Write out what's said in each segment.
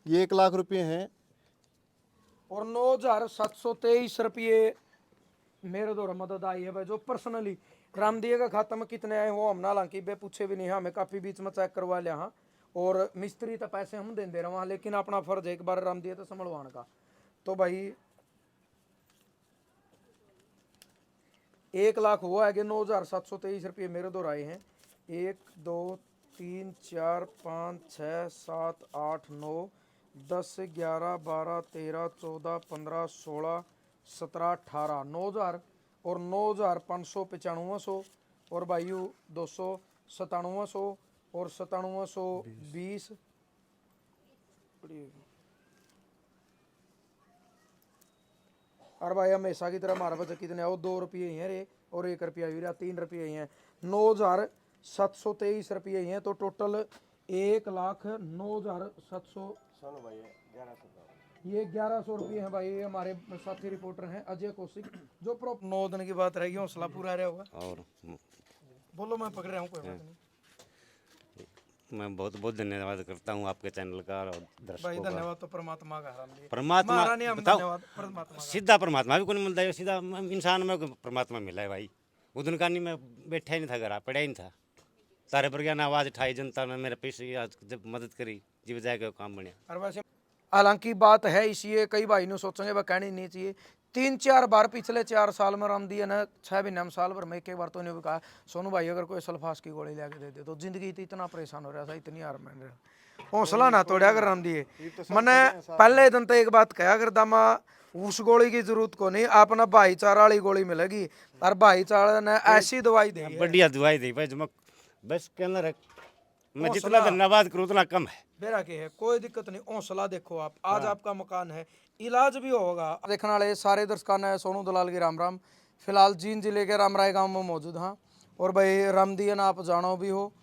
ये 1 लाख रुपये हैं। और 9,723 रुपये मेरे द्वारा मदद आई है भाई, जो पर्सनली रामदिया का खाता में कितने आए वो हम ना हालांकि बे पूछे भी नहीं, हमें काफी बीच में चेक करवा लिया। हाँ, और मिस्त्री तो पैसे हम दे दे रहे वहाँ, लेकिन अपना फर्ज है एक बार रामदिया तो संभलवाने का। तो भाई 1 लाख हुआ है कि 9,723 रुपये मेरे द्वारा आए हैं। 1 2 3 4 5 6 7 8 9 10 11 12 13 14 15 16 17 18 9,000 और 9,595 और भाई 297 और 9720 और भाई हमेशा की तरह हमारे पास कितने हैं वो 2 रुपये ही हैं रे, और 1 रुपया भी रहा, 3 रुपये ही हैं। 9,723 रुपये ही हैं, तो टोटल 1,09,700। ये 1100 रुपये हैं भाई। ये हमारे साथी रिपोर्टर हैं अजय कौशिक, जो प्रॉप 9 दिन की बात रहेगी, हौसला पूरा रहा होगा। और बोलो, मैं पकड़ रहा हूँ, कोई बात नहीं मैं बहुत बहुत धन्यवाद करता हूँ आपके चैनल का और भाई। दर्शकों का। धन्यवाद तो परमात्मा का है, परमात्मा हमारा नहीं, हम बताओ, धन्यवाद परमात्मा का। सीधा परमात्मा भी कौन मिलता है, सीधा इंसान में परमात्मा मिला है भाई। वो दिन का नहीं, मैं बैठा ही नहीं था, घर पड़ा ही नहीं था, सारे पर ज्ञान आवाज़ उठाई, जनता ने मेरे पैसे आज जब मदद करी, जीव जाएगा काम बढ़िया। और वैसे हालांकि बात है इसी, कई भाई ने सोचेंगे वह कहनी नहीं चाहिए। 3-4 बार पिछले 4 साल में रामदिया ने 6 महीने में साल भर में एक बार तो इन्हें भी कहा, सोनू भाई अगर कोई सल्फास की गोली लेके दे दे तो जिंदगी इतना परेशान हो रहा था, इतनी हार मान रहा, हौसला ना तोड़ा कर रामदिए। मैंने पहले दिन तो एक बात कहा, अगर दामा उस गोली की जरूरत को नहीं, अपना भाईचारा वाली गोली मिलेगी, और भाईचारा ने ऐसी दवाई दी है, बढ़िया दुआई दी भाई, जो बस के अंदर मैं जितना धन्यवाद करूँ उतना कम है। बेरा के है, कोई दिक्कत नहीं, हौसला देखो आप, आज आपका मकान है, इलाज भी होगा। देखने वाले सारे दर्शकों ने सोनू दलाल की राम राम। फिलहाल जींद जिले के रामराय गांव में मौजूद हाँ, और भाई रामदियन आप जानो भी हो,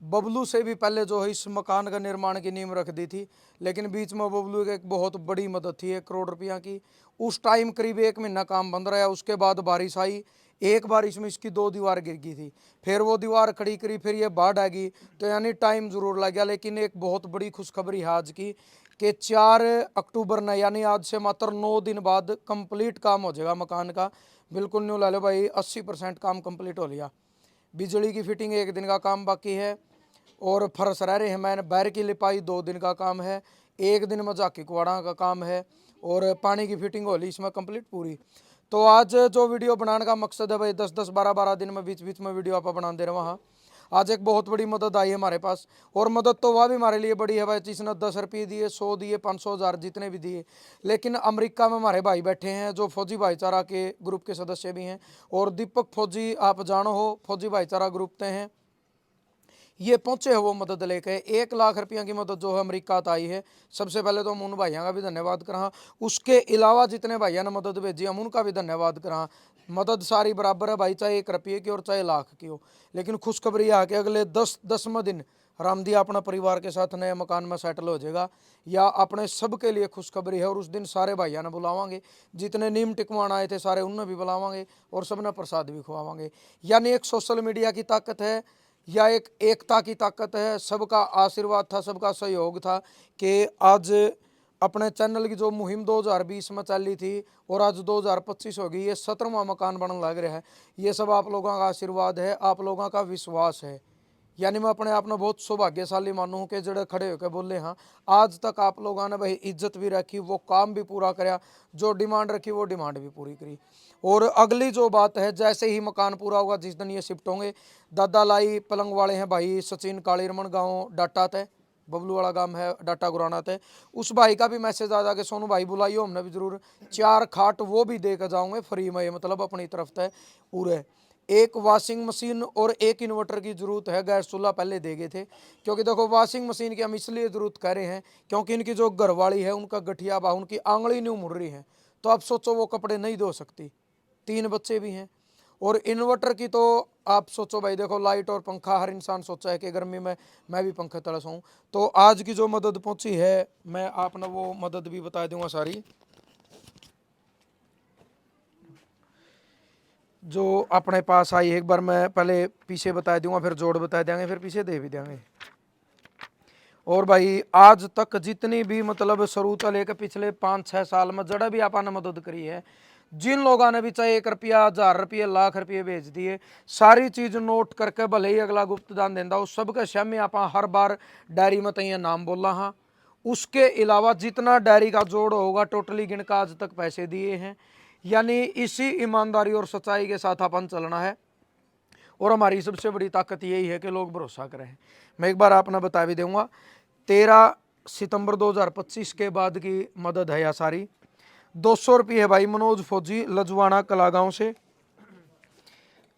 बबलू से भी पहले जो है इस मकान का निर्माण की नींव रख दी थी, लेकिन बीच में बबलू की एक बहुत बड़ी मदद थी 1 करोड़ रुपया की। उस टाइम करीब 1 महीना काम बंद रहा, उसके बाद बारिश आई, एक बारिश में इसकी 2 दीवार गिर गई थी, फिर वो दीवार खड़ी करी, फिर ये बाढ़ आ गई, तो यानी टाइम जरूर लग गया। लेकिन एक बहुत बड़ी खुशखबरी है आज की कि 4 अक्टूबर ने, यानी आज से मात्र 9 दिन बाद कंप्लीट काम हो जाएगा मकान का। बिल्कुल न्यू ला लो भाई, 80% काम कंप्लीट हो लिया। बिजली की फिटिंग 1 दिन का काम बाकी है, और फर्श रह रहे हैं, मैंने बैर की लिपाई 2 दिन का काम है, 1 दिन में झाकी कुआड़ा का काम है, और पानी की फिटिंग हो ली इसमें कंप्लीट पूरी। तो आज जो वीडियो बनाने का मकसद है भाई, 10-10 12-12 दिन में बीच बीच में वीडियो आप बना दे रहे हो। वहाँ आज एक बहुत बड़ी मदद आई है हमारे पास, और मदद तो वह भी हमारे लिए बड़ी है भाई, जिसने 10 रुपये दिए, 100 दिए, 500 हज़ार जितने भी दिए। लेकिन अमेरिका में हमारे भाई बैठे हैं जो फौजी भाईचारा के ग्रुप के सदस्य भी हैं, और दीपक फौजी आप जानो हो, फौजी भाईचारा ग्रुप के हैं, ये पहुंचे हो वो मदद लेके। 1 लाख रुपया की मदद जो है अमेरिका तो आई है। सबसे पहले तो हम उन भाइयों का भी धन्यवाद करा, उसके अलावा जितने भाइयों ने मदद भेजी हम उनका भी धन्यवाद करा। मदद सारी बराबर है भाई, चाहे 1 रुपये की और चाहे लाख की हो। लेकिन खुशखबरी यह है कि अगले 10वें दिन रामदिया अपना परिवार के साथ नए मकान में सेटल हो जाएगा, या अपने सबके लिए खुशखबरी है। और उस दिन सारे भाइयों ने बुलावांगे, जितने नीम टिकवाण आए थे सारे उन्हें भी बुलावांगे, और सबने प्रसाद भी खुआवांगे। यानी एक सोशल मीडिया की ताकत है, या एक एकता की ताकत है, सबका आशीर्वाद था, सबका सहयोग था कि आज अपने चैनल की जो मुहिम 2020 में चली थी और आज 2025 हो गई, ये 17वां मकान बनने लग रहा है। ये सब आप लोगों का आशीर्वाद है, आप लोगों का विश्वास है। यानी मैं अपने आप में बहुत सौभाग्यशाली मानूँ कि जड़े खड़े होकर बोले हाँ, आज तक आप लोगों ने भाई इज्जत भी रखी, वो काम भी पूरा कराया, जो डिमांड रखी वो डिमांड भी पूरी करी। और अगली जो बात है, जैसे ही मकान पूरा होगा, जिस दिन ये शिफ्ट होंगे, दादा लाई पलंग वाले हैं भाई सचिन कालीरमन, गाँव डाटा थे, बबलू वाला गांव है डाटा गुराना थे, उस भाई का भी मैसेज आ जाके सोनू भाई बुलाइयो, हमने भी जरूर 4 खाट वो भी दे कर जाऊँगे फ्री में, मतलब अपनी तरफ से पूरे। 1 वॉशिंग मशीन और 1 इन्वर्टर की ज़रूरत है, गैस चूल्हा पहले दे गए थे। क्योंकि देखो वॉशिंग मशीन की हम इसलिए ज़रूरत कर रहे हैं क्योंकि इनकी जो घरवाली है उनका गठिया बा, उनकी आंगली नहीं मुड़ रही है, तो आप सोचो वो कपड़े नहीं धो सकती, 3 बच्चे भी हैं। और इन्वर्टर की तो आप सोचो भाई, देखो लाइट और पंखा, हर इंसान सोचा है कि गर्मी में मैं भी पंखे तले सोऊं। तो आज की जो मदद पहुंची है, मैं आपने वो मदद भी बता दूंगा सारी, जो अपने पास आई। एक बार मैं पहले पीछे बता दूंगा, फिर जोड़ बता देंगे, फिर पीछे दे भी देंगे। और भाई आज तक जितनी भी मतलब शुरू तो लेकर पिछले 5-6 साल में जड़ा भी आपने मदद करी है, जिन लोगों ने भी चाहे 1 रुपया, 1000 रुपये, लाख रुपये भेज दिए, सारी चीज नोट करके भले ही अगला गुप्त दान देंदा उस सबके सामने आप हर बार डायरी में तैयार नाम बोला हाँ। उसके अलावा जितना डायरी का जोड़ होगा टोटली गिनकर आज तक पैसे दिए हैं। यानी इसी ईमानदारी और सच्चाई के साथ अपन चलना है और हमारी सबसे बड़ी ताकत यही है कि लोग भरोसा करें। मैं एक बार आपने बता भी दूंगा, 13 सितंबर 2025 के बाद की मदद है या सारी। 200 रुपये है भाई मनोज फौजी लजवाना कलागांव से।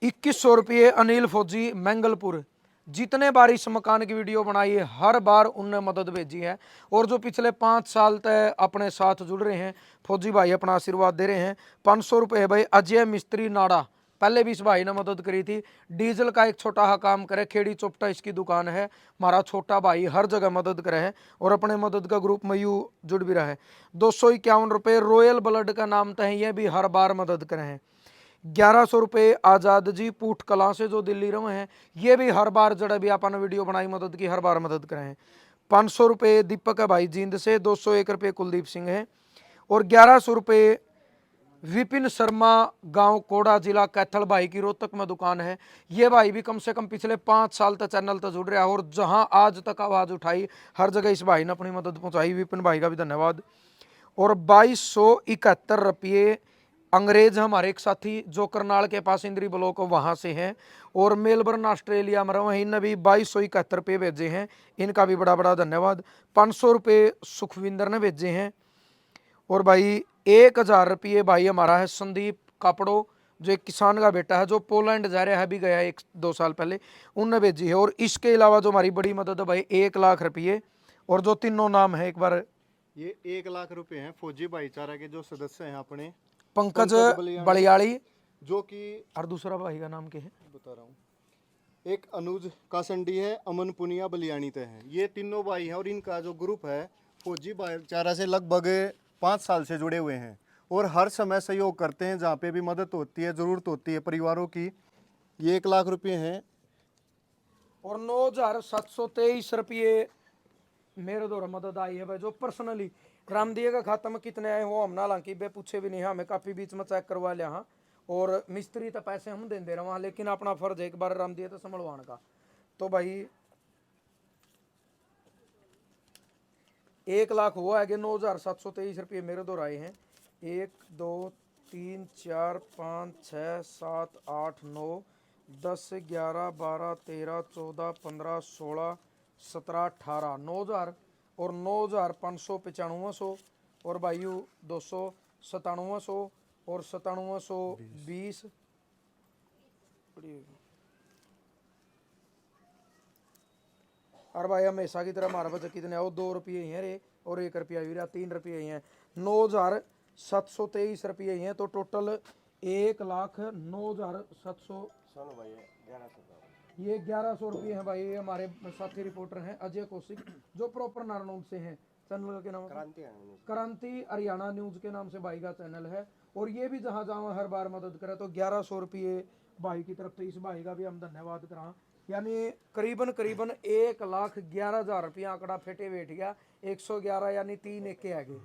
2100 रुपये अनिल फौजी मंगलपुर। जितने बार इस मकान की वीडियो बनाई है हर बार उनने मदद भेजी है। और जो पिछले 5 साल तक अपने साथ जुड़ रहे हैं फौजी भाई अपना आशीर्वाद दे रहे हैं। 500 रुपये है भाई अजय मिस्त्री नाड़ा, पहले भी इस भाई ने मदद करी थी। डीजल का एक छोटा सा काम करे, खेड़ी चोपटा इसकी दुकान है। हमारा छोटा भाई हर जगह मदद करे है और अपने मदद का ग्रुप में यू जुड़ भी रहा है। 251 रुपये रॉयल ब्लड का नाम तो है, ये भी हर बार मदद करे हैं। 1100 रुपये आज़ाद जी पूठ कला से जो दिल्ली रहे हैं, ये भी हर बार जड़ा भी आपने वीडियो बनाई मदद की हर बार मदद करे हैं। 500 रुपये दीपक है भाई जींद से। 201 रुपये कुलदीप सिंह है और 1100 रुपये विपिन शर्मा गांव कोड़ा जिला कैथल भाई की रोहतक में दुकान है। ये भाई भी कम से कम पिछले 5 साल तक चैनल तक जुड़ रहा है और जहां आज तक आवाज उठाई हर जगह इस भाई ने अपनी मदद पहुंचाई। विपिन भाई का भी धन्यवाद। और 2271 रुपये अंग्रेज हमारे एक साथी जो करनाल के पास इंद्री ब्लॉक वहां से हैं और मेलबर्न ऑस्ट्रेलिया में रहे, इनने भी 2271 रुपये भेजे हैं, इनका भी बड़ा बड़ा धन्यवाद। 500 रुपये सुखविंदर ने भेजे हैं और भाई 1000 रुपये भाई हमारा है संदीप कापड़ो जो एक किसान का बेटा है जो पोलैंड जा रहा है, भी गया 1-2 साल पहले, उनने भेजी है। और इसके अलावा जो हमारी बड़ी मदद है भाई 1 लाख रुपये और जो तीनों नाम है एक बार। ये 1 लाख रुपए हैं फौजी भाईचारा के जो सदस्य हैं अपने पंकज बलियाड़ी जो कि और दूसरा भाई का नाम क्या है बता रहा हूँ, एक अनुज कासंडी है, अमन पुनिया बलियानी ते हैं। ये तीनों भाई हैं और इनका जो ग्रुप है फौजी भाईचारा से लगभग 5 साल से जुड़े हुए हैं और हर समय सहयोग करते हैं जहाँ पे भी मदद होती है, ज़रूरत होती है परिवारों की। ये 1 लाख रुपए हैं और 9723 रुपये मेरे द्वारा मदद आई है भाई जो पर्सनली रामदिया का खाता में कितने आए वो हम ना हालांकि बे पूछे भी नहीं, हमें काफ़ी बीच में चेक करवा लिया हाँ। और मिस्त्री तो पैसे हम दे रहे वहाँ, लेकिन अपना फर्ज है एक बार रामदिया तो संभलवाने का। तो भाई 1 लाख हुआ है कि 9723 रुपये मेरे द्वारा आए हैं। 1 2 3 4 5 6 7 8 9 10 11 12 13 14 15 16 17 18 9000 और 9595 और भाइयों 297 और 9720 और भाई हमेशा की तरह हमारा बचत कितने है वो 2 रुपये ही हैं रे और 1 रुपया भी रहा, 3 रुपये ही हैं। 9723 रुपये ही हैं तो टोटल 1,09,700 ये 1100 रुपये हैं भाई। हमारे साथी रिपोर्टर हैं अजय कौशिक जो प्रॉपर नारनौल से हैं, चैनल के नाम क्रांति हरियाणा न्यूज के नाम से भाई का चैनल है। और ये भी जहाँ जहाँ हर बार मदद करे तो 1100 रुपये भाई की तरफ से इस भाई का भी हम धन्यवाद करा। यानी करीबन 1,11,000 रुपया आंकड़ा फेटे बैठ गया। 111 यानी 3 एक के आगे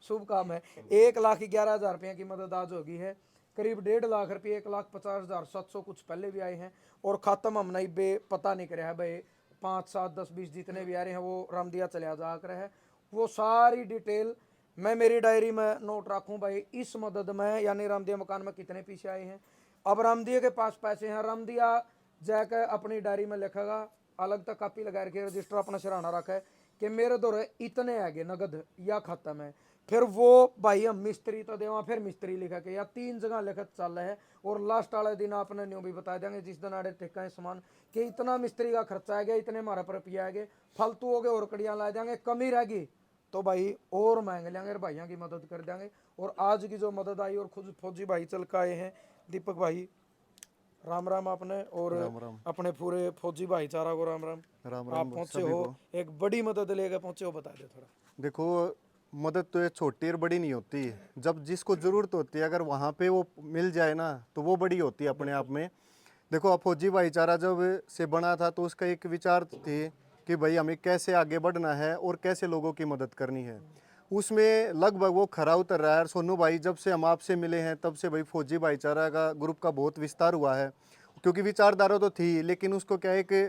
शुभ काम है। 1,11,000 रुपये की मदद आज होगी है। करीब 1.5 लाख रुपये 1,50,700 कुछ पहले भी आए हैं और खात्म हम नहीं बे पता नहीं करे है भाई 5 7 10 20 जितने भी आ रहे हैं वो रामदिया चले जा कर है। वो सारी डिटेल मैं मेरी डायरी में नोट रखूं भाई इस मदद में, यानी रामदिया मकान में कितने पीछे आए हैं। अब रामदिया के पास पैसे हैं, रामदिया जाकर अपनी डायरी में लिखेगा, अलग तक कापी लगा रखी है, रजिस्टर अपना सराहना रखा है कि मेरे दौरे इतने आगे नगद या खत्म है। फिर वो भाई हम मिस्त्री तो देवा फिर मिस्त्री लिखा के या 3 जगह लिखत चल रहा है और लास्ट वाले दिन आपने न्यू भी बता देंगे जिस दिन आड़े ठेका है सामान कि इतना मिस्त्री का खर्चा आ गया, इतने हमारा पर रुपया आ गए, फालतू हो गए और कड़ियाँ ला देंगे, कमी रहेगी तो भाई और मांग लेंगे, भाइयों की मदद कर देंगे। और आज की जो मदद आई और खुद फौजी भाई चल के आए हैं दीपक भाई, राम राम आपने और राम। अपने पूरे फौजी भाईचारा को राम राम। आप पहुंचे हो एक बड़ी मदद लेकर पहुंचे हो, बता दे थोड़ा। देखो मदद तो ये छोटी और बड़ी नहीं होती, जब जिसको ज़रूरत होती है अगर वहाँ पे वो मिल जाए ना तो वो बड़ी होती है अपने आप में। देखो अब फौजी भाईचारा जब से बना था तो उसका एक विचार थे कि भाई हमें कैसे आगे बढ़ना है और कैसे लोगों की मदद करनी है। उसमें लगभग वो खरा उतर रहा है। और सोनू भाई, जब से हम आपसे मिले हैं तब से भाई फौजी भाईचारा का ग्रुप का बहुत विस्तार हुआ है, क्योंकि विचारधारा तो थी लेकिन उसको क्या है कि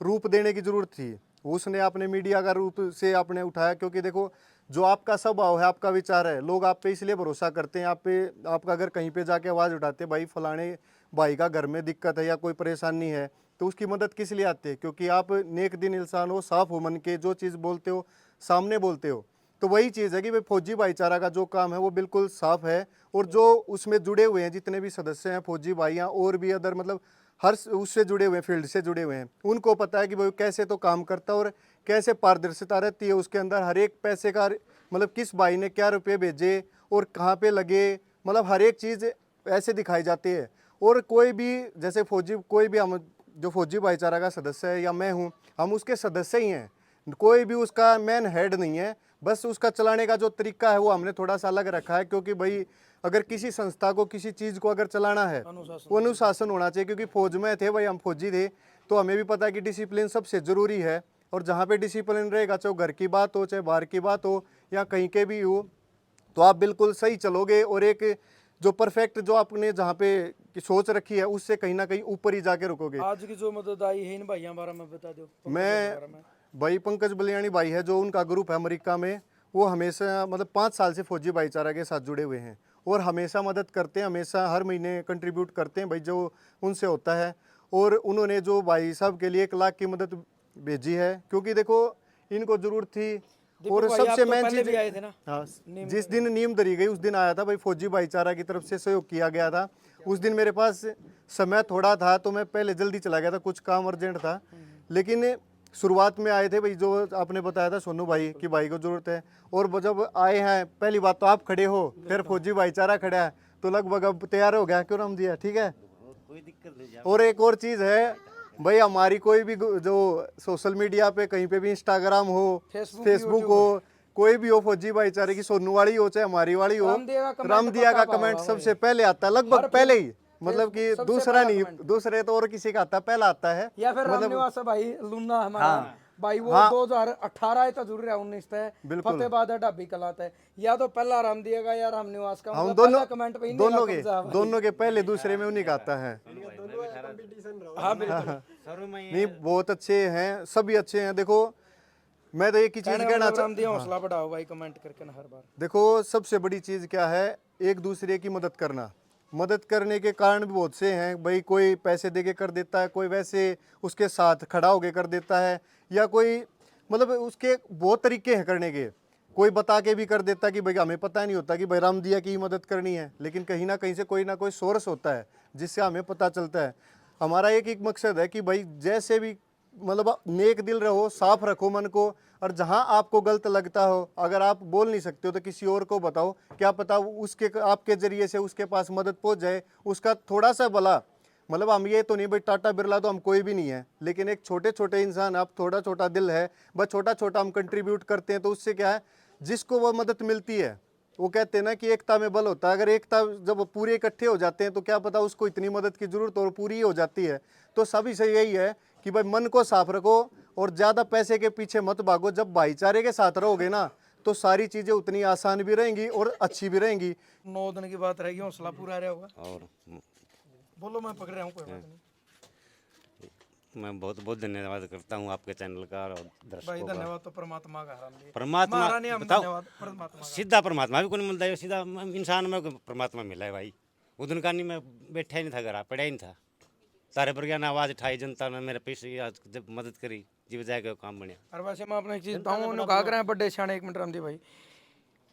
रूप देने की जरूरत थी। उसने अपने मीडिया का रूप से आपने उठाया, क्योंकि देखो जो आपका स्वभाव है, आपका विचार है, लोग आप पे इसलिए भरोसा करते हैं। आप पे, आपका अगर कहीं पे जाके आवाज़ उठाते भाई फलाने भाई का घर में दिक्कत है या कोई परेशानी है, तो उसकी मदद किस लिए आते हैं? क्योंकि आप नेक दिन इंसान हो, साफ हो मन के, जो चीज़ बोलते हो सामने बोलते हो। तो वही चीज़ है कि भाई फौजी भाईचारा का जो काम है वो बिल्कुल साफ है। और जो उसमें जुड़े हुए हैं जितने भी सदस्य हैं, फौजी भाइयाँ और भी अदर मतलब हर उससे जुड़े हुए हैं, फील्ड से जुड़े हुए हैं, उनको पता है कि भाई कैसे तो काम करता है और कैसे पारदर्शिता रहती है उसके अंदर। हर एक पैसे का मतलब किस भाई ने क्या रुपये भेजे और कहाँ पे लगे, मतलब हर एक चीज़ ऐसे दिखाई जाती है। और कोई भी जैसे फौजी, कोई भी हम जो फौजी भाईचारा का सदस्य है या मैं हूँ, हम उसके सदस्य ही हैं, कोई भी उसका मेन हेड नहीं है। बस उसका चलाने का जो तरीका है वो हमने थोड़ा सा अलग रखा है, क्योंकि भाई अगर किसी संस्था को, किसी चीज़ को अगर चलाना है वो अनुशासन होना चाहिए। क्योंकि फौज में थे भाई, हम फौजी थे, तो हमें भी पता है कि डिसिप्लिन सबसे ज़रूरी है। और जहाँ पे डिसिप्लिन रहेगा, चाहे घर की बात हो, चाहे बाहर की बात हो, या कहीं के भी हो, तो आप बिल्कुल सही चलोगे। और एक जो परफेक्ट जो आपने जहाँ पे की सोच रखी है उससे कहीं ना कहीं ऊपर ही जाके रुकोगे। आज की जो मदद आई है इन भाइयों बारे में बता दो। मैं भाई पंकज बलियानी भाई है, जो उनका ग्रुप है अमेरिका में, वो हमेशा मतलब 5 साल से फौजी भाईचारा के साथ जुड़े हुए हैं और हमेशा मदद करते हैं, हमेशा हर महीने कंट्रीब्यूट करते हैं भाई जो उनसे होता है। और उन्होंने जो भाई साहब के लिए 1 लाख की मदद भेजी है, क्योंकि देखो इनको जरूरत थी। और सबसे मेन चीज, आए थे ना, हाँ, जिस दिन नींव धरी गई उस दिन आया था भाई, फौजी भाईचारा की तरफ से सहयोग किया गया था। उस दिन मेरे पास समय थोड़ा था तो मैं पहले जल्दी चला गया था, कुछ काम अर्जेंट था। लेकिन शुरुआत में आए थे भाई, जो आपने बताया था सोनू भाई कि भाई को जरूरत है। और जब आए हैं, पहली बात तो आप खड़े हो, फिर फौजी भाईचारा खड़ा है, तो लगभग अब तैयार हो गया, क्यों नाम दिया, ठीक है। कोई दिक्कत नहीं। और एक और चीज़ है भाई, हमारी कोई भी जो सोशल मीडिया पे कहीं पे भी, इंस्टाग्राम हो, फेसबुक हो, कोई भी हो, फौजी भाईचारे की सोनू वाली हो चाहे हमारी वाली हो, रामदिया का कमेंट सबसे पहले आता है, लगभग पहले ही, मतलब कि दूसरा नहीं, दूसरे तो और किसी का आता है, पहला आता है। या फिर रामनिवास भाई लुन्ना हमारा भाई, वो 2018 तक जरूर है, 19 तक फतेहबाद है, ढाबी कलात है, या तो पहला राम दिएगा या रामनिवास का, हम मतलब कमेंट पे दोनों के पहले दूसरे में उन्हीं का आता है। हाँ बिल्कुल, नहीं बहुत अच्छे हैं, सभी अच्छे हैं। देखो मैं तो एक ही चीज कहना चाहता, हौसला बढ़ाओ भाई कमेंट करके ना हर बार। देखो सबसे बड़ी चीज क्या है, एक दूसरे की मदद करना। मदद करने के कारण भी बहुत से हैं भाई, कोई पैसे दे के कर देता है, कोई वैसे उसके साथ खड़ा होके कर देता है, या कोई मतलब उसके बहुत तरीके हैं करने के। कोई बता के भी कर देता है कि भाई हमें पता नहीं होता कि भाई रामदिया की मदद करनी है, लेकिन कहीं ना कहीं से कोई ना कोई सोर्स होता है जिससे हमें पता चलता है। हमारा एक एक मकसद है कि भाई जैसे भी मतलब नेक दिल रहो, साफ रखो मन को, और जहां आपको गलत लगता हो, अगर आप बोल नहीं सकते हो तो किसी और को बताओ, क्या पता उसके आपके जरिए से उसके पास मदद पहुंच जाए, उसका थोड़ा सा भला। मतलब हम ये तो नहीं भाई टाटा बिरला तो हम कोई भी नहीं है, लेकिन एक छोटे छोटे इंसान, आप थोड़ा छोटा दिल है, बस छोटा छोटा हम कंट्रीब्यूट करते हैं, तो उससे क्या है, जिसको वो मदद मिलती है, वो कहते हैं ना कि एकता में बल होता है। अगर एकता जब पूरे इकट्ठे हो जाते हैं तो क्या पता उसको इतनी मदद की जरूरत और पूरी हो जाती है। तो सभी से यही है कि भाई मन को साफ रखो और ज़्यादा पैसे के पीछे मत भागो। जब भाईचारे के साथ रहोगे ना तो सारी चीज़ें उतनी आसान भी रहेंगी और अच्छी भी रहेंगी। 9 दिन की बात रहेगी, हौसला पूरा रहा होगा। और बोलो, मैं पकड़ रहा हूँ, कोई बात नहीं मैं बहुत बहुत धन्यवाद करता हूँ आपके चैनल का और भाई। दर्शकों का। धन्यवाद तो परमात्मा का हराम परमात्मा हम बताओ, धन्यवाद परमात्मा का। सीधा परमात्मा भी कौन मिलता है, सीधा इंसान में परमात्मा मिला है भाई। उधर का नहीं, मैं बैठा ही नहीं था घर, पड़ा ही नहीं था, तारे पर क्या ना आवाज़ उठाई, जनता ने मेरे पीछे आज जब मदद करी, जीव जाएगा काम बनया। और वैसे मैं अपने एक चीज बताऊँ, उन्होंने कहा कर बड़े सियाने, एक मिनट रामदी भाई,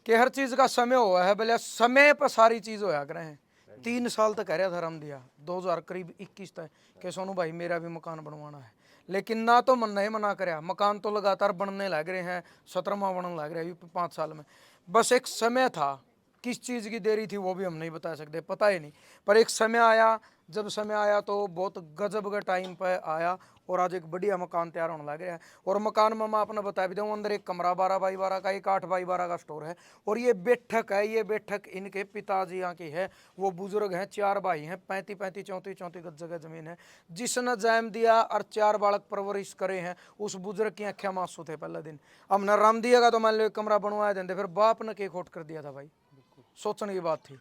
कि हर चीज का समय हुआ है, भले समय पर सारी चीज होया करे हैं। 3 साल तक कह रहा था राम दिया, 2000 करीब 21 तक कि सोनू भाई मेरा भी मकान बनवाना है, लेकिन ना तो मन नहीं मना कराया। मकान तो लगातार बनने लग रहे हैं, 17वां बनने लग रहा है 5 साल में। बस एक समय था, किस चीज़ की देरी थी वो भी हम नहीं बता सकते, पता ही नहीं, पर एक समय आया। जब समय आया तो बहुत गजब का टाइम पर आया और आज एक बढ़िया मकान तैयार होने लग रहा है। और मकान में मैं आपने बता भी दूँ, अंदर एक कमरा 12x12 का, एक 8x12 का स्टोर है। और ये बैठक है, ये बैठक इनके पिताजी यहाँ की है। वो बुजुर्ग हैं, 4 भाई हैं, 35-35 34-34 गज जगह जमीन है। जिसने जैम दिया और 4 बालक परवरिश करे हैं, उस बुजुर्ग की आंखें मासूं थे पहले दिन। अब न राम दिएगा तो मान लो एक कमरा बनवाया देते, फिर बाप ने के खोट कर दिया था भाई। सोचने की बात थी,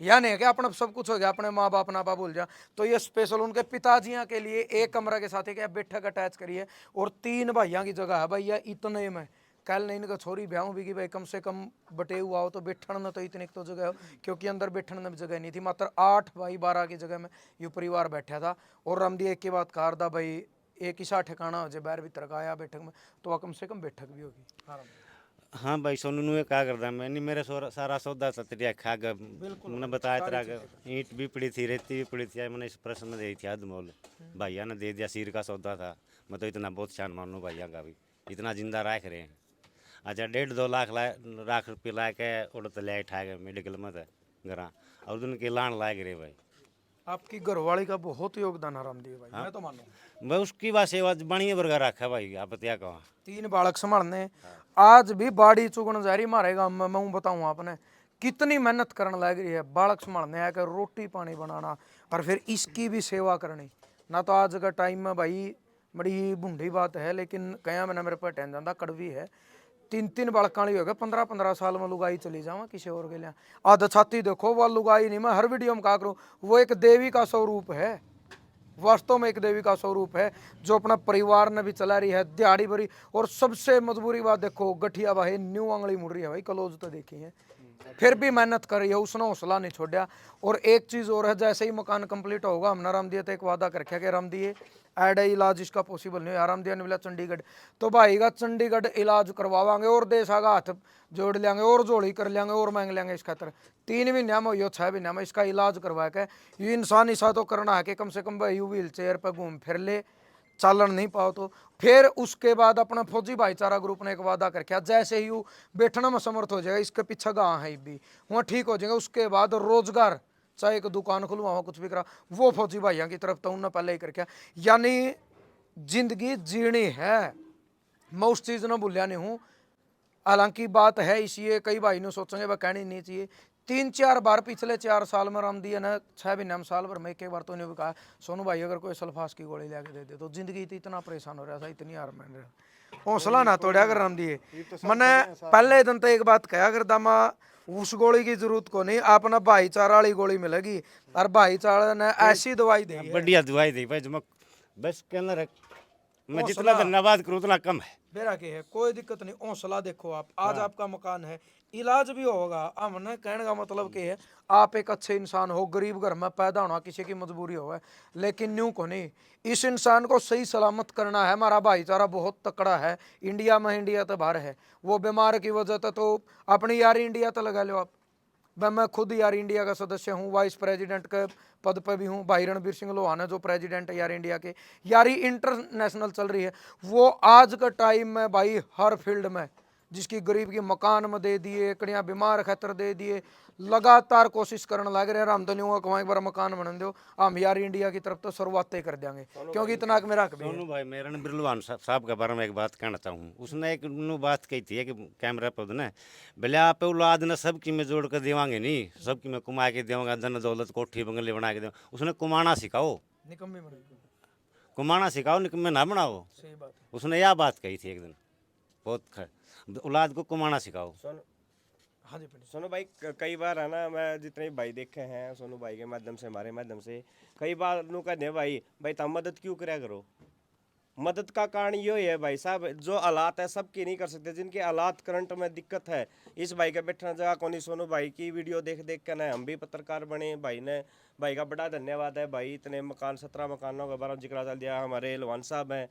या नहीं है कि अपना सब कुछ हो गया, अपने माँ बाप ना भूल जा। तो ये स्पेशल उनके पिताजियाँ के लिए एक कमरा के साथ एक बैठक अटैच करिए। और 3 भाइयों की जगह है भैया इतने में। कल नहीं इनका छोरी ब्याह भी कि भाई कम से कम बटे हुआ हो तो बैठन में तो इतनी तो जगह हो, क्योंकि अंदर बैठने में भी जगह नहीं थी। मात्र 8x12 की जगह में ये परिवार बैठा था। और रामदी एक की बात कहा था भाई, एक ही सा ठिकाना हो जाए बाहर भीतर का आया बैठक में, तो वह कम से कम बैठक भी होगी। हाँ रामदी। हाँ भाई सोनू ने क्या करता मैं नहीं, मेरे सारा सौदा सतरिया खा गया। मैंने बताया तेरा ईंट भी पड़ी थी, रेती भी पड़ी थी, मैंने इस प्रश्न में दी थी अधमोल। भैया ने दे दिया, सिर का सौदा था। मैं तो इतना बहुत शान मानू भैया का भी, इतना जिंदा रख रहे हैं। अच्छा 1.5-2 लाख रुपये ला के उड़ तो ले उठा गए मेडिकल में था घर, और उनके लान लाग रहे भाई। आपकी घरवाली का बहुत योगदान है रामदी भाई, मैं तो मानूंगा। भाई उसकी बात सेवा बढ़िया वर्गा रखा भाई, आप क्या कहा। 3 बालक संभालने, आज भी बाड़ी चुगन जा रही हमारे गांव में। मैं बताऊं आपने कितनी मेहनत करने लग रही है, बालक संभालने आकर रोटी पानी बनाना, और फिर इसकी भी सेवा करनी ना। तो आज का टाइम में भाई बड़ी बूढ़ी बात है, लेकिन कया मैंने मेरे पर टेन जाता कड़वी है। 3-3 बालक हो गए, 15-15 साल में लुगाई चली जावा किसी और के लिए। आधा छाती देखो, वह लुगाई नहीं, मैं हर वीडियो में कहा करूँ, वो एक देवी का स्वरूप है। वास्तव में एक देवी का स्वरूप है, जो अपना परिवार ने भी चला रही है दिहाड़ी भरी। और सबसे मजबूरी बात देखो, गठिया भाई न्यू आंगली मुड़ रही है भाई, कलोज तो देखी है, फिर भी मेहनत कर रही है, उसने हौसला नहीं छोड़ा। और एक चीज और है, जैसे ही मकान कंप्लीट होगा, हमने राम दिया तो एक वादा कर रखा कि राम दिए एड इलाज इसका पॉसिबल नहीं है। राम दिया ने बोला चंडीगढ़, तो भाई का चंडीगढ़ इलाज करवावांगे, और देश आगा हाथ जोड़ लेंगे, और जोड़ी कर लेंगे, और मांग लेंगे इस खातर। 3 महीने में हो 6 महीने में इसका इलाज करवा के ये इंसान ऐसा तो करना है कि कम से कम भाई व्हील चेयर पर घूम फिर ले, चालन नहीं पाओ तो। फिर उसके बाद अपना फौजी भाईचारा ग्रुप ने एक वादा करके, जैसे ही वो बैठना में समर्थ हो जाएगा, इसके पीछे गाँव है भी वहाँ ठीक हो जाएगा, उसके बाद रोजगार चाहे एक दुकान खुलवाओ कुछ भी करा, वो फौजी भाइयों की तरफ तो उन्होंने पहले ही करके। यानी जिंदगी जीनी है, मैं उस चीज़ ना भूलिया नहीं हूँ। हालांकि बात है इसलिए कई भाई ने सोचेंगे वह कहनी नहीं चाहिए। 3-4 बार पिछले 4 साल में राम दिया ना, 6 महीने में साल भर में एक बार तो नहीं कहा सोनू भाई अगर कोई सल्फास की गोली लेके दे दे, तो जिंदगी इतना परेशान हो रहा था, इतनी हार मान रहा, हौसला ना तोड़ा कर राम दिए। मैंने पहले दिन तो एक बात कहा कर दामा, उस गोली की जरूरत को नहीं, अपना भाईचारा वाली गोली मिलेगी। और भाईचारा ने ऐसी दवाई दी है, बढ़िया दवाई दी भाई, जो बस के अंदर मैं जितना धन्यवाद करूँ उतना कम है। बेरा के है, कोई दिक्कत नहीं, हौसला देखो आप, आज आपका मकान है, इलाज भी होगा। हमने कहने का मतलब कि है, आप एक अच्छे इंसान हो, गरीब घर में पैदा होना किसी की मजबूरी हो, लेकिन न्यू को नहीं, इस इंसान को सही सलामत करना है। हमारा भाईचारा बहुत तकड़ा है, इंडिया में, इंडिया तो बाहर है। वो बीमार की वजह से तो अपनी यार इंडिया तो लगा लो आप, मैं खुद यार इंडिया का सदस्य हूँ, वाइस प्रेसिडेंट के पद पे भी हूँ। भाई रणबीर सिंह लोहाना जो प्रेसिडेंट है यार इंडिया के, यारी इंटरनेशनल चल रही है। वो आज का टाइम में भाई हर फील्ड में, जिसकी गरीब की मकान में दे दिए, कड़ियाँ बीमार खतर दे दिए, लगातार कोशिश करने लग रहे हैं। हम तो नहीं हुआ कमाई एक बार मकान बना दो, हम यार इंडिया की तरफ तो शुरुआत ही कर देंगे, क्योंकि इतना मेरा हक भी है। सोनू भाई मैं रणबीर लोहान साहब के बारे में एक बात कहना चाहूँ। उसने एक बात कही थी कि कैमरा पर ने भले आप औलाद ने सबकी में जोड़ कर देवांगे नहीं, सबकी में कुमा के देवांगा, धन दौलत कोठी बंगले बना के देवांगा। उसने कुमाना सिखाओ, निकम्मी बनेगी, कुमाना सिखाओ, निकम्मे ना बनाओ। सही बात है। उसने यह बात कही थी एक दिन, बहुत औलाद को कुमाना सिखाओ। हाँ जी पंडित। सोनू भाई कई बार है ना, मैं जितने भी भाई देखे हैं सोनू भाई के माध्यम से, हमारे माध्यम से कई बार नू कहते हैं भाई भाई तुम मदद क्यों कराया करो। मदद का कारण ये है भाई साहब, जो हालात है सबकी नहीं कर सकते, जिनके हालात करंट में दिक्कत है। इस भाई का बैठना जगह कौन, सोनू भाई की वीडियो देख देख कर ना हम भी पत्रकार बने। भाई का बड़ा धन्यवाद है भाई, इतने मकान 17 मकानों के बारे में जिक्र चल दिया। हमारे लोहान साहब हैं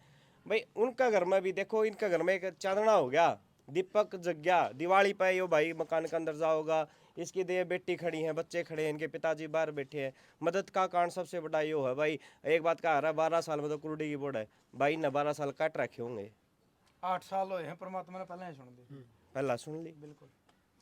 भाई, उनका घर में भी देखो, इनका घर में एक चांदना हो गया, दीपक जग गया, दिवाली पे यो भाई मकान का अंदर जाओगा, इसकी दे बेटी खड़ी हैं, बच्चे खड़े हैं, इनके पिताजी बाहर बैठे हैं। मदद का कारण सबसे बड़ा यो है भाई। एक बात का आ रहा है, 12 साल में तो कुरुडी की बोर्ड है भाई ने 12 साल काट रखे होंगे। 8 साल हुए हैं, परमात्मा ने पहले ही सुन दी, पहला सुन ली। बिल्कुल।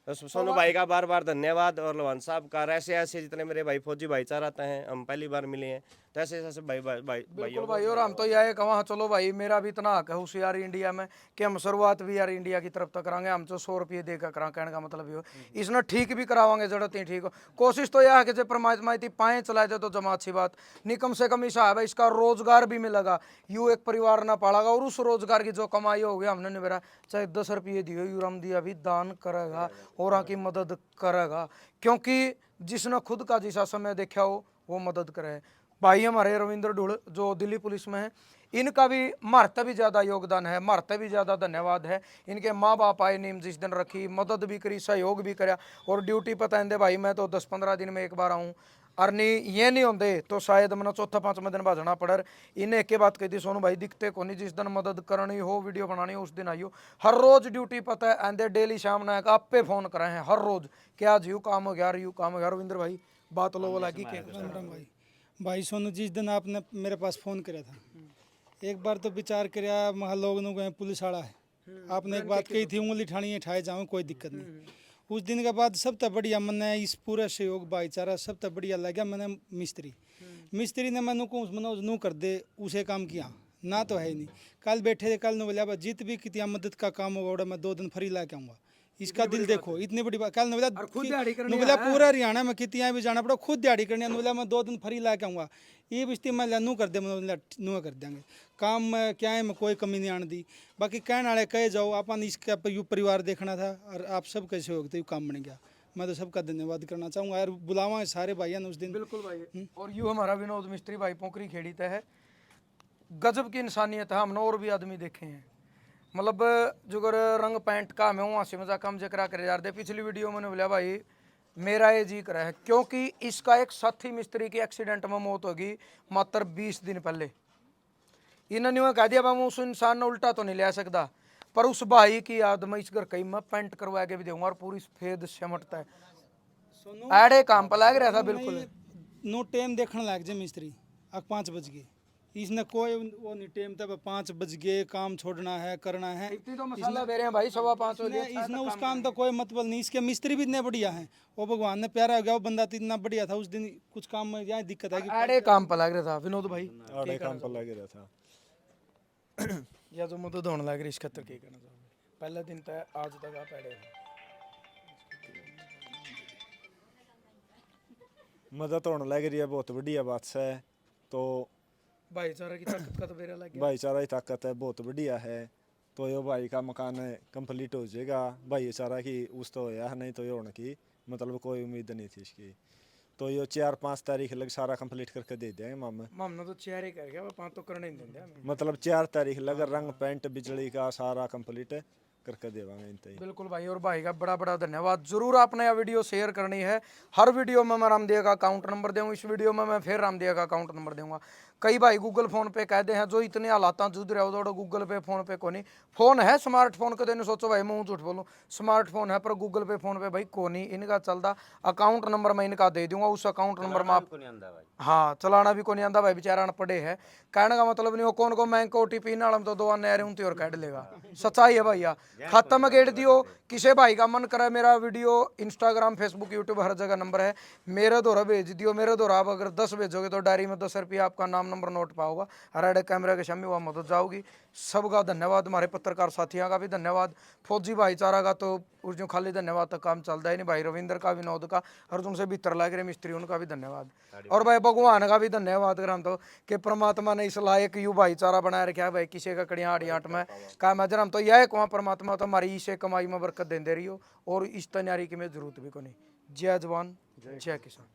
तो सोनू भाई का बार बार धन्यवाद, और लोहान साहब का ऐसे ऐसे जितने मेरे भाई फौजी भाईचारा आते हैं, हम पहली बार मिले हैं तो ऐसे ऐसे भाई भाई भाई बिल्कुल भाई। और हम तो यह कहा चलो भाई मेरा भी इतना हक है होशियारी इंडिया में कि हम शुरुआत भी यार इंडिया की तरफ तक करांगे, हम तो 100 रुपये देकर करा, कहने का मतलब ये हो इसने ठीक भी करावांगे जरूरत ही ठीक हो। कोशिश तो यह है कि जो परमात्मा इतनी पाए चलाए जाए तो जमा अच्छी बात नहीं, कम से कम ऐसा है भाई इसका रोजगार भी मिलेगा, यू एक परिवार ना पालेगा और उस रोजगार की जो कमाई होगी हमने निबेरा चाहे 10 रुपये दिए यू राम दिया भी दान करेगा और की मदद करेगा, क्योंकि जिसने खुद का जैसा समय देखा हो वो मदद करे। भाई हमारे रविंद्र ढूल जो दिल्ली पुलिस में है, इनका भी मारते भी ज़्यादा योगदान है, मारते भी ज़्यादा धन्यवाद है। इनके माँ बाप आए नीम जिस दिन रखी, मदद भी करी, सहयोग भी कराया और ड्यूटी पता है भाई मैं तो 10-15 दिन में एक बार आऊँ और नहीं ये नहीं होंगे तो शायद मैंने चौथा 5वां दिन भाजना पड़। इन्हें एक बात कही थी सोनू भाई दिखते को नहीं, जिस दिन मदद करनी हो वीडियो बनानी हो उस दिन आइयो, हर रोज ड्यूटी पता है आंदे डेली शाम ना आप पे फोन करे हैं हर रोज कि आज यू काम हो गया यू काम हो गया। रविंद्र भाई बात लो बोला कि भाई सोनू जिस दिन आपने मेरे पास फ़ोन किया था एक बार तो विचार किया महा लोग गए पुलिस वाला है, आपने एक बात कही थी उंगली ठानी ठाए जाऊँ कोई दिक्कत नहीं। उस दिन के बाद सब तक बढ़िया मैंने इस पूरा सहयोग भाईचारा सब तक बढ़िया लगा। मैंने मिस्त्री ने मैंने को मनोज नू कर दे उसे काम किया ना तो है ही नहीं। कल बैठे थे कल ने बोला जित भी कितना मदद का काम होगा मैं 2 दिन फ्री ला के आऊँगा। इसका दिल देखो इतनी बड़ी बात। कल ने बोला पूरा हरियाणा में कितना भी जाना पड़ा खुद दिहाड़ी करनी है, मैं 2 दिन फ्री ला के आऊँगा। ये बिस्ती मैं नू कर दे नू कर देंगे काम में क्या है मैं कोई कमी नहीं आने दी। बाकी कहने वाले कहे जाओ अपन इसका परिवार देखना था और आप सब कैसे हो गए काम बन गया। मैं तो सबका धन्यवाद करना चाहूँगा यार बुलावा है सारे भाइयों ने उस दिन। बिल्कुल भाई। और यूँ हमारा विनोद मिस्त्री भाई पोखरी खेड़ी तय है, गजब की इंसानियत है। हमने और भी आदमी देखे हैं मतलब जो रंग पैंट का मैं वहाँ से मजाक हम जकरा करे जा रहे। पिछली वीडियो मैंने बोला भाई मेरा ये जी करा है क्योंकि इसका एक साथी मिस्त्री की एक्सीडेंट में मौत होगी मात्र 20 दिन पहले। इन्होंने कह दिया मैं उस इंसान ने उल्टा तो नहीं ले सकता पर उस भाई की याद में इस घर कहीं मैं पेंट करवा के भी दूंगा और पूरी सफेद सिमटता है आड़े काम पर लग रहा था बिल्कुल। नो टाइम देखने लग जाए मिस्त्री 5 बज गए इसने कोई वो नहीं टाइम तब 5 बज गए काम छोड़ना है करना है। तो मसाला दे रहे हैं भाई 5:15 हो गया इसने उस काम का कोई मतलब नहीं। इसके मिस्त्री भी इतने बढ़िया हैं वो भगवान ने प्यारा हो गया वो बंदा तो इतना बढ़िया था। उस दिन कुछ काम में यहाँ दिक्कत है आड़े काम पर लग रहा था विनोद भाई आड़े काम पर लग रहा था या जो मदद होने लग रही इस खतर की करना चाहोगे पहले दिन तक आज तक आप आड़े मदद होने लग रही है बहुत बढ़िया बात है। तो भाईचारा की ताकत का तो मेरा लग गया। भाईचारा की ताकत है बहुत बढ़िया है। तो यो भाई का मकान कंप्लीट हो जाएगा भाईचारा की उस तो होया नहीं तो ये होने की मतलब कोई उम्मीद नहीं थी इसकी। तो यो 4-5 तारीख लग सारा कंप्लीट करके दे देंगे हमने तो 4 ही कर गया 5 तो करने नहीं देंगे मतलब 4 तारीख लग रंग पेंट बिजली का सारा कंप्लीट करके देवांगे। बिल्कुल भाई। और भाई का बड़ा बड़ा धन्यवाद। जरूर आपने यह वीडियो शेयर करनी है। हर वीडियो में मैं रामदेव का अकाउंट नंबर दूँगा, इस वीडियो में मैं फिर रामदेव का अकाउंट नंबर दूंगा। कई भाई गूगल फोन पे कहते हैं जो इतने हालात जूझ रहे हो तो गूगल पे फोन पे को नहीं। फोन है स्मार्टफोन के दिन सोचो भाई मुँह झूठ बोलूँ स्मार्टफोन है पर गूगल पे फोन पे भाई को नहीं इनका चलता। अकाउंट नंबर मैं इनका दे दूंगा उस अकाउंट नंबर में आप हाँ चलाना भी को नहीं आंदा भाई बेचारा पड़े है कहने का मतलब नहीं हो कौन को मैं OTP नाल तो 2 आने उनती और काट लेगा। सच्चाई है भैया खत्म गेट दियो किसी भाई का मन करे मेरा वीडियो इंस्टाग्राम फेसबुक यूट्यूब हर जगह नंबर है मेरे द्वारा भेज दियो। मेरे द्वारा आप अगर 10 भेजोगे तो डायरी में 10 रुपये आपका नाम नंबर नोट पाओगा हर कैमरा के सामने वह मदद जाओगी। सबका धन्यवाद। हमारे पत्रकार साथियों का भी धन्यवाद। फौजी भाईचारा का तो जो खाली धन्यवाद तक काम चलता है नहीं। भाई रविंद्र का विनोद का अर्जुन से भीतर लग रहे मिस्त्री उनका भी धन्यवाद। और भाई भगवान का भी धन्यवाद करा तो कि परमात्मा ने इस लायक यू भाईचारा बनाए रखा है भाई किसी का कड़िया आठ में का मैं जरा तो यह कहूँ परमात्मा तो हमारी इसे कमाई में बरकत देंदे रही हो और इस तैयारी की में जरूरत भी को नहीं। जय जवान जय किसान।